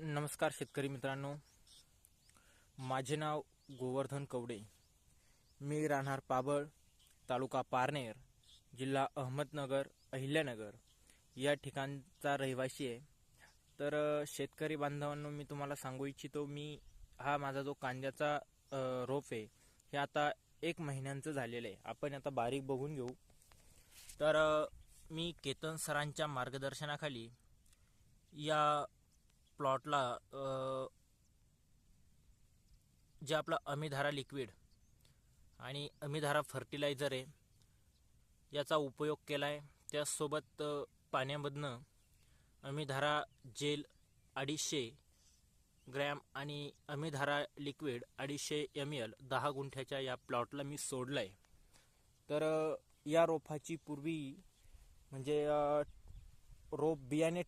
नमस्कार शेतकरी मित्रांनो, माझे नाव गोवर्धन कवडे. मी राहणार पाबळ, तालुका पारनेर, जिल्हा अहमदनगर, अहिल्यानगर या ठिकाणचा रहिवासी आहे. तर शेतकरी बांधवांनो, मी तुम्हाला सांगू इच्छितो, हा माझा जो कांद्याचा रोप आहे हे आता 1 महिन्यांचं झालेलं आहे. आपण आता बारीक बघून घेऊ. तर मी केतन सरांच्या मार्गदर्शनाखाली या प्लॉटला जे आपलं अमिधारा लिक्विड आणि अमिधारा फर्टिलायझर आहे याचा उपयोग केला आहे. त्याचसोबत पाण्यामधनं अमिधारा जेल 250 ग्रॅम आणि अमिधारा लिक्विड 250 ml 10 गुंठ्याच्या या प्लॉटला मी सोडलं आहे. तर या रोपाची पूर्वी म्हणजे रोप बियाणे